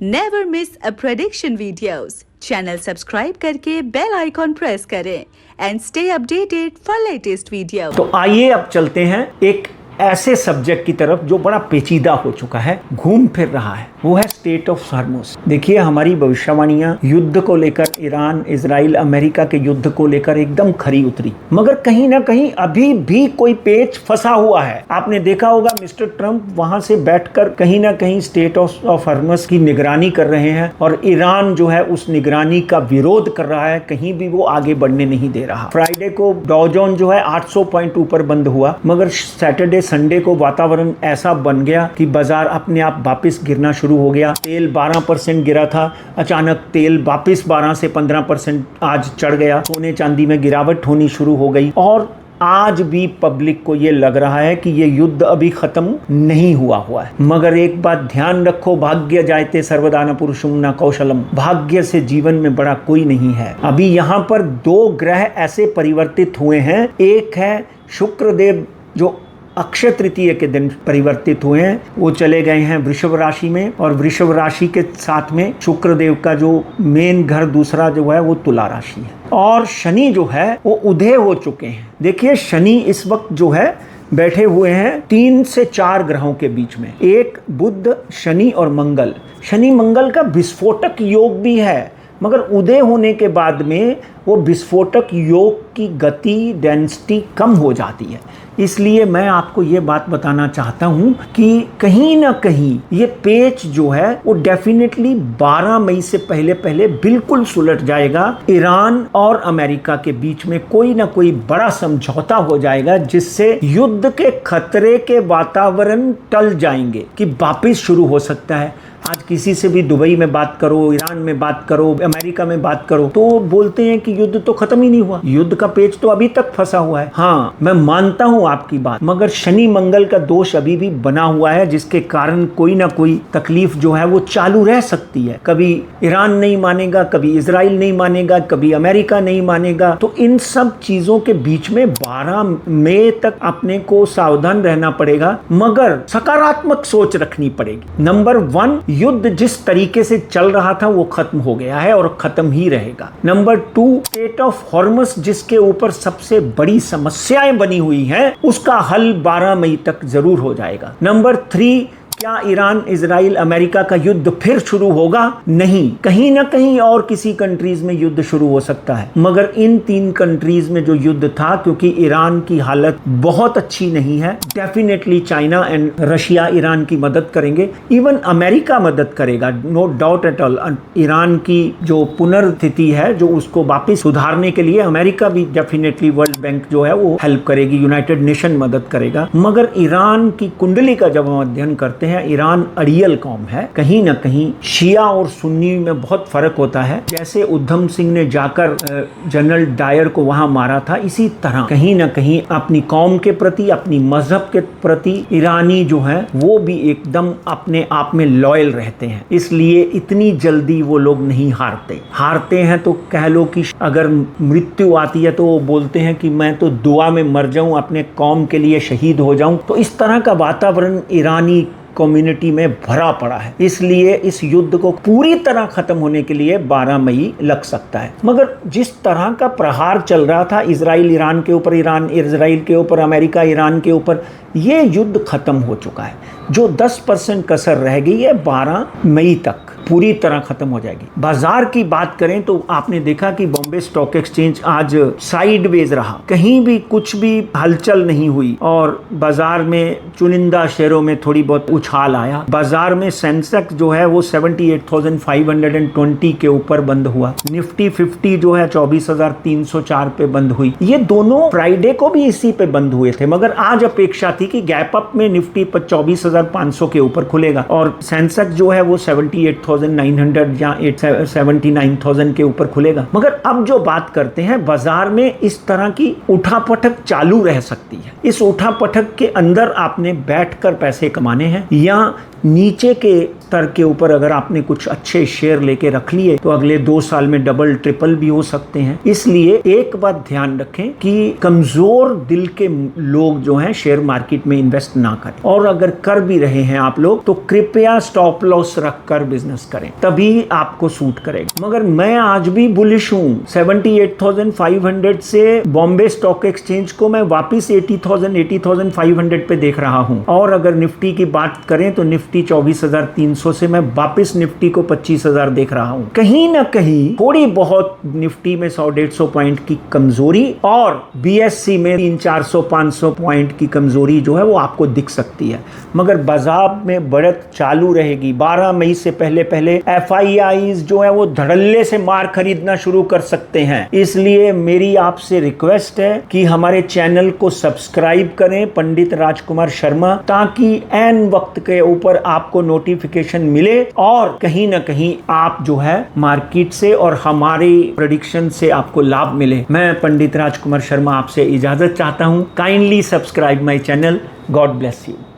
Never miss अ prediction videos. Channel subscribe करके bell icon press करें and stay updated for latest video. तो आइए अब चलते हैं एक ऐसे सब्जेक्ट की तरफ जो बड़ा पेचीदा हो चुका है, घूम फिर रहा है, वो है स्टेट ऑफ हॉर्मुज़। देखिए, हमारी भविष्यवाणियां युद्ध को लेकर, ईरान, इजराइल, अमेरिका के युद्ध को लेकर एकदम खरी उतरी, मगर कहीं ना कहीं अभी भी कोई पेच फंसा हुआ है। आपने देखा होगा मिस्टर ट्रंप वहां से बैठकर कहीं ना कहीं स्टेट ऑफ हॉर्मुज़ की निगरानी कर रहे हैं और ईरान जो है उस निगरानी का विरोध कर रहा है, कहीं भी वो आगे बढ़ने नहीं दे रहा। फ्राइडे को डॉ जोन जो है 800 पॉइंट ऊपर बंद हुआ, मगर सैटरडे संडे को वातावरण ऐसा बन गया कि बाजार अपने आप वापस गिरना शुरू हो गया। तेल 12% गिरा था, अचानक तेल वापस 12 से 15% आज चढ़ गया। सोने चांदी में गिरावट होनी शुरू हो गई और आज भी पब्लिक को ये लग रहा है कि ये युद्ध अभी खत्म नहीं हुआ है। मगर एक बात ध्यान रखो, भाग्य जायते सर्वदा न पुरुषम न कौशलम। भाग्य से जीवन में बड़ा कोई नहीं है। अभी यहाँ पर दो ग्रह ऐसे परिवर्तित हुए हैं। एक है शुक्रदेव जो अक्षय तृतीय के दिन परिवर्तित हुए हैं, वो चले गए हैं वृषभ राशि में, और वृषभ राशि के साथ में शुक्रदेव का जो मेन घर दूसरा जो है वो तुला राशि है। और शनि जो है वो उदय हो चुके हैं। देखिए, शनि इस वक्त जो है बैठे हुए हैं 3 से 4 ग्रहों के बीच में। एक बुध, शनि और मंगल। शनि मंगल का विस्फोटक योग भी है, मगर उदय होने के बाद में वो विस्फोटक योग की गति, डेंसिटी कम हो जाती है। इसलिए मैं आपको ये बात बताना चाहता हूँ कि कहीं ना कहीं ये पेच जो है वो डेफिनेटली 12 मई से पहले बिल्कुल सुलट जाएगा। ईरान और अमेरिका के बीच में कोई ना कोई बड़ा समझौता हो जाएगा, जिससे युद्ध के खतरे के वातावरण टल जाएंगे कि वापस शुरू हो सकता है। आज किसी से भी दुबई में बात करो, ईरान में बात करो, अमेरिका में बात करो, तो बोलते हैं कि युद्ध तो खत्म ही नहीं हुआ, युद्ध का पेच तो अभी तक फंसा हुआ है। हाँ, मैं मानता हूं आपकी बात, मगर शनि मंगल का दोष अभी भी बना हुआ है, जिसके कारण कोई ना कोई तकलीफ जो है वो चालू रह सकती है। कभी ईरान नहीं मानेगा, कभी इजराइल नहीं मानेगा, कभी अमेरिका नहीं मानेगा। तो इन सब चीजों के बीच में 12 मई तक अपने को सावधान रहना पड़ेगा, मगर सकारात्मक सोच रखनी पड़ेगी। नंबर 1, युद्ध जिस तरीके से चल रहा था वो खत्म हो गया है और खत्म ही रहेगा। नंबर 2, स्टेट ऑफ हॉर्मुज़ जिसके ऊपर सबसे बड़ी समस्याएं बनी हुई हैं, उसका हल 12 मई तक जरूर हो जाएगा। नंबर 3, क्या ईरान, इजराइल, अमेरिका का युद्ध फिर शुरू होगा? नहीं, कहीं ना कहीं और किसी कंट्रीज में युद्ध शुरू हो सकता है, मगर इन 3 कंट्रीज में जो युद्ध था, क्योंकि ईरान की हालत बहुत अच्छी नहीं है, definitely China and Russia Iran की मदद करेंगे, इवन अमेरिका मदद करेगा, no doubt at all. Iran की जो पुनर्स्थिति है, जो उसको वापिस सुधारने के लिए अमेरिका भी डेफिनेटली, वर्ल्ड बैंक जो है वो हेल्प करेगी, यूनाइटेड नेशन मदद करेगा। मगर ईरान की कुंडली का जब हम अध्ययन करते हैं, ईरान अड़ियल कौम है। कहीं ना कहीं शिया और सुन्नी में बहुत फर्क होता है। जैसे उद्धम सिंह ने जाकर जनरल डायर को वहां मारा था, इसी तरह कहीं ना कहीं अपनी कौम के प्रति, अपनी मजहब के प्रति ईरानी जो है वो भी एकदम अपने आप में लॉयल रहते हैं। इसलिए इतनी जल्दी वो लोग नहीं हारते हैं। तो कह लो कि अगर मृत्यु आती है तो वो बोलते हैं कि मैं तो दुआ में मर जाऊं, अपने कौम के लिए शहीद हो जाऊं। तो इस तरह का वातावरण ईरानी कम्युनिटी में भरा पड़ा है। इसलिए इस युद्ध को पूरी तरह खत्म होने के लिए 12 मई लग सकता है। मगर जिस तरह का प्रहार चल रहा था, इजराइल ईरान के ऊपर, ईरान इजराइल के ऊपर, अमेरिका ईरान के ऊपर, ये युद्ध खत्म हो चुका है। जो 10% कसर रह गई है 12 मई तक पूरी तरह खत्म हो जाएगी। बाजार की बात करें तो आपने देखा कि बॉम्बे स्टॉक एक्सचेंज आज साइडवेज रहा, कहीं भी कुछ भी हलचल नहीं हुई और बाजार में चुनिंदा शेयरों में थोड़ी बहुत उछाल आया। बाजार में सेंसेक्स जो है वो 78,520 के ऊपर बंद हुआ। निफ्टी 50 जो है 24,304 पे बंद हुई। ये दोनों फ्राइडे को भी इसी पे बंद हुए थे, मगर आज अपेक्षा थी कि गैप अप में निफ्टी 24,500 के ऊपर खुलेगा और सेंसेक्स जो है वो 78,900 या 79,000 के ऊपर खुलेगा। मगर अब जो बात करते हैं, बाजार में इस तरह की उठापटक चालू रह सकती है। इस उठापटक के अंदर आपने बैठकर पैसे कमाने हैं या नीचे के स्तर के ऊपर अगर आपने कुछ अच्छे शेयर लेके रख लिए तो अगले 2 साल में डबल ट्रिपल भी हो सकते हैं। इसलिए एक बात ध्यान रखें कि कमजोर दिल के लोग जो हैं शेयर मार्केट में इन्वेस्ट ना करें, और अगर कर भी रहे हैं आप लोग तो कृपया स्टॉप लॉस रखकर बिजनेस करें, तभी आपको सूट करेगा। मगर मैं आज भी बुलिश हूं। 78,500 से बॉम्बे स्टॉक एक्सचेंज को मैं वापिस 80,500 पे देख रहा हूं, और अगर निफ्टी की बात करें तो निफ्टी 24,300 से मैं वापस निफ्टी को 25,000 देख रहा हूं। कहीं ना कहीं थोड़ी बहुत निफ्टी में 100-150 पॉइंट की कमजोरी और बीएससी में 300-400-500 पॉइंट की कमजोरी जो है वो आपको दिख सकती है, मगर बाजार में बढ़त चालू रहेगी। 12 मई से पहले एफआईआईज जो है वो धड़ल्ले से मार खरीदना शुरू कर सकते हैं। इसलिए मेरी आपसे रिक्वेस्ट है कि हमारे चैनल को सब्सक्राइब करें, पंडित राजकुमार शर्मा, ताकि एन वक्त के ऊपर आपको नोटिफिकेशन मिले और कहीं ना कहीं आप जो है मार्केट से और हमारे प्रेडिक्शन से आपको लाभ मिले। मैं पंडित राजकुमार शर्मा आपसे इजाजत चाहता हूं। Kindly subscribe my channel. God bless you.